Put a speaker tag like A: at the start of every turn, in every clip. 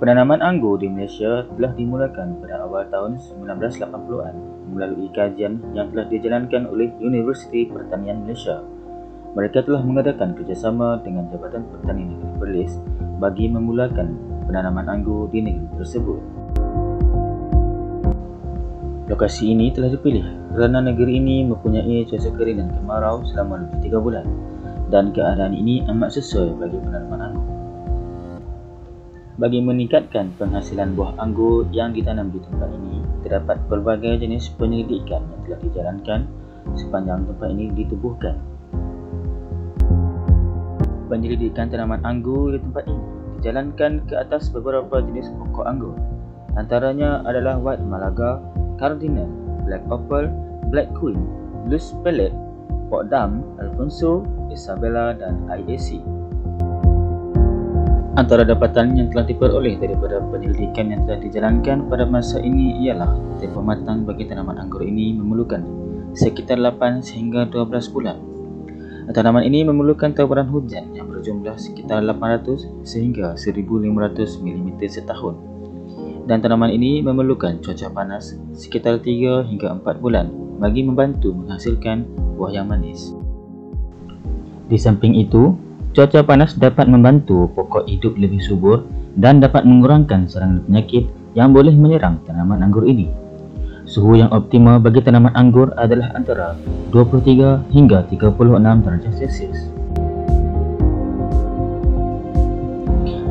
A: Penanaman anggur di Malaysia telah dimulakan pada awal tahun 1980-an melalui kajian yang telah dijalankan oleh Universiti Pertanian Malaysia. Mereka telah mengadakan kerjasama dengan Jabatan Pertanian Negeri Perlis bagi memulakan penanaman anggur di negeri tersebut. Lokasi ini telah dipilih kerana negeri ini mempunyai cuaca kering dan kemarau selama lebih 3 bulan dan keadaan ini amat sesuai bagi penanaman anggur. Bagi meningkatkan penghasilan buah anggur yang ditanam di tempat ini, terdapat pelbagai jenis penyelidikan yang telah dijalankan sepanjang tempat ini ditubuhkan. Penyelidikan tanaman anggur di tempat ini dijalankan ke atas beberapa jenis pokok anggur. Antaranya adalah White Malaga, Cardinal, Black Opal, Black Queen, Loose Palette, Port Dam, Alfonso, Isabella dan IAC. Antara dapatan yang telah diperoleh daripada penyelidikan yang telah dijalankan pada masa ini ialah tempoh matang bagi tanaman anggur ini memerlukan sekitar 8 sehingga 12 bulan. Tanaman ini memerlukan taburan hujan yang berjumlah sekitar 800 sehingga 1500 mm setahun. Dan tanaman ini memerlukan cuaca panas sekitar 3 hingga 4 bulan bagi membantu menghasilkan buah yang manis. Di samping itu, cuaca panas dapat membantu pokok hidup lebih subur dan dapat mengurangkan serangan penyakit yang boleh menyerang tanaman anggur ini. Suhu yang optimal bagi tanaman anggur adalah antara 23 hingga 36 darjah Celsius.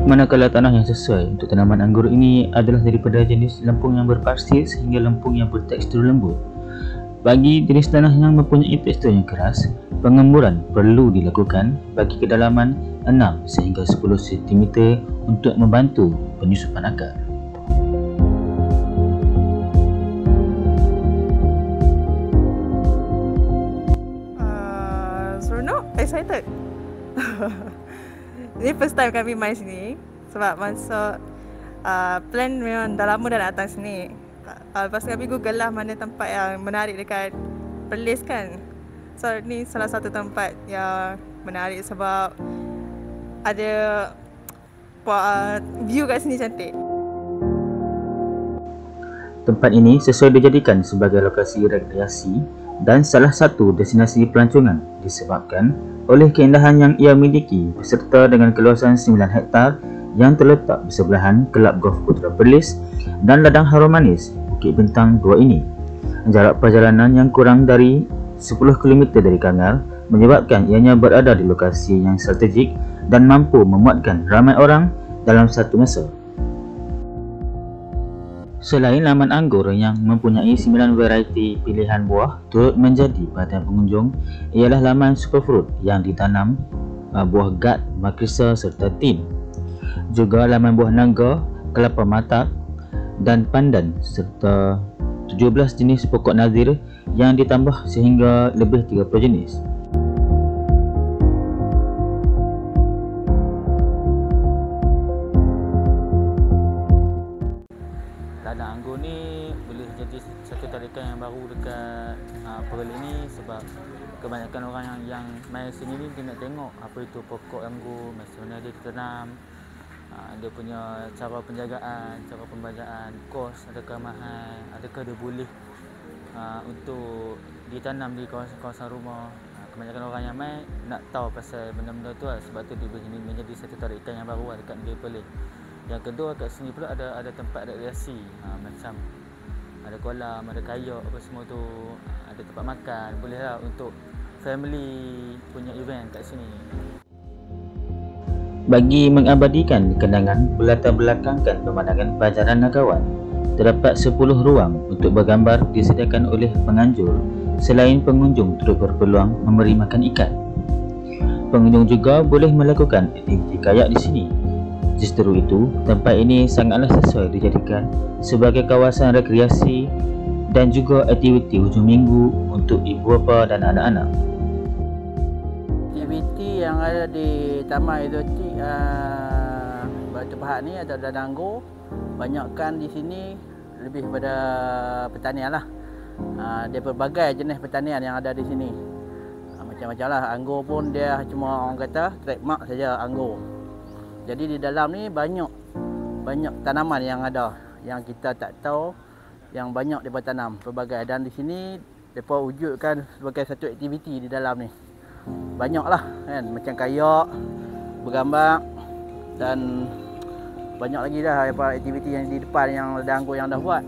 A: Manakala tanah yang sesuai untuk tanaman anggur ini adalah daripada jenis lempung yang berpasir sehingga lempung yang bertekstur lembut. Bagi jenis tanah yang mempunyai tekstur yang keras, pengemburan perlu dilakukan bagi kedalaman 6 sehingga 10 cm untuk membantu penyusupan akar.
B: Seronok, excited. Ini first time kami main sini sebab masuk plan memang dah lama dah nak datang sini. Lepas kami google lah mana tempat yang menarik dekat Perlis kan. So ni salah satu tempat yang menarik sebab ada view kat sini cantik.
A: Tempat ini sesuai dijadikan sebagai lokasi rekreasi dan salah satu destinasi pelancongan disebabkan oleh keindahan yang ia miliki beserta dengan keluasan 9 hektar yang terletak bersebelahan Kelab Golf Putra Perlis dan ladang harum manis Bukit Bintang 2 ini. Jarak perjalanan yang kurang dari 10 km dari Kangal menyebabkan ianya berada di lokasi yang strategik dan mampu memuatkan ramai orang dalam satu masa. Selain laman anggur yang mempunyai 9 varieti pilihan buah turut menjadi perhatian pengunjung ialah laman superfruit yang ditanam buah gat, makrisa serta tin. Juga laman buah nangga, kelapa matak dan pandan serta 17 jenis pokok nazir yang ditambah sehingga lebih 30 jenis.
C: Ladang anggur ni boleh jadi satu tarikan yang baru dekat Perlis ni sebab kebanyakan orang yang main sini ni dia nak tengok apa itu pokok anggur, macam mana dia ditanam, dia punya cara penjagaan, cara pembajaan, kos adakah mahal, adakah dia boleh untuk ditanam di kawasan rumah. Kebanyakan orang yang main nak tahu pasal benda-benda tu lah. Sebab tu dia menjadi satu tarikan yang baru dekat negeri Perlis. Yang kedua, kat sini pula ada tempat rekreasi, macam ada kolam, ada kayak apa semua tu, ada tempat makan, bolehlah untuk family punya event kat sini.
A: Bagi mengabadikan kenangan berlatar belakangkan pemandangan Pajaran Nagawan, terdapat 10 ruang untuk bergambar disediakan oleh penganjur selain pengunjung turut berpeluang memberi makan ikan. Pengunjung juga boleh melakukan aktiviti kayak di sini. Justru itu, tempat ini sangatlah sesuai dijadikan sebagai kawasan rekreasi dan juga aktiviti hujung minggu untuk ibu bapa dan anak-anak.
D: Aktiviti yang ada di Taman Eksotik Batu Pahat ni atau ladang anggur, banyakkan di sini lebih pada pertanian lah. Dia berbagai jenis pertanian yang ada di sini. Macam-macam lah. Anggur pun dia cuma orang kata trademark saja anggur. Jadi di dalam ni banyak banyak tanaman yang ada yang kita tak tahu, yang banyak mereka tanam pelbagai, dan di sini mereka wujudkan sebagai satu aktiviti di dalam ni. Banyaklah kan, macam kayak, bergambar dan banyak lagi dah apa aktiviti yang di depan yang Ladang Anggur yang dah buat.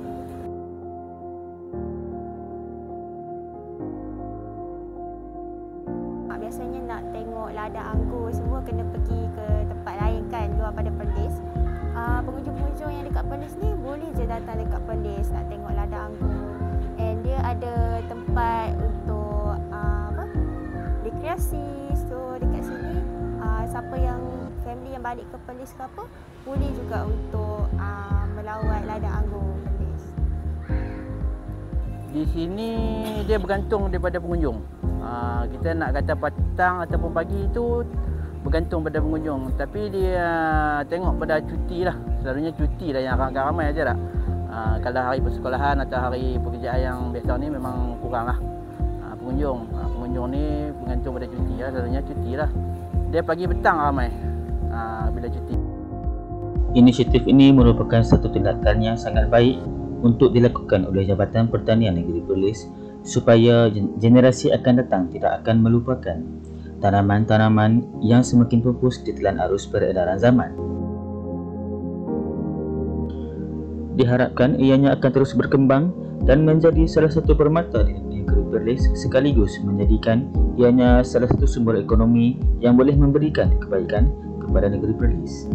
E: Biasanya nak tengok ladang anggur semua kena pergi ke tempat lain kan, luar pada Perlis. Pengunjung-pengunjung yang dekat Perlis ni boleh je datang dekat Perlis nak tengok ladang anggur. And dia ada tempat untuk rekreasi. So dekat sini siapa yang family yang balik ke Perlis ke apa, boleh juga untuk melawat ladang anggur Perlis.
D: Di sini dia bergantung daripada pengunjung. Kita nak kata petang ataupun pagi itu bergantung pada pengunjung. Tapi dia tengok pada cuti lah. Selalunya cuti lah yang akan ramai aja tak. Kalau hari persekolahan atau hari pekerjaan yang biasa ni memang kurang lah pengunjung. Pengunjung ni bergantung pada cuti lah. Selalunya cuti lah. Dia pagi petang ramai bila cuti.
A: Inisiatif ini merupakan satu tindakan yang sangat baik untuk dilakukan oleh Jabatan Pertanian Negeri Perlis supaya generasi akan datang tidak akan melupakan tanaman-tanaman yang semakin pupus ditelan arus peredaran zaman. Diharapkan ianya akan terus berkembang dan menjadi salah satu permata di negeri Perlis, sekaligus menjadikan ianya salah satu sumber ekonomi yang boleh memberikan kebaikan kepada negeri Perlis.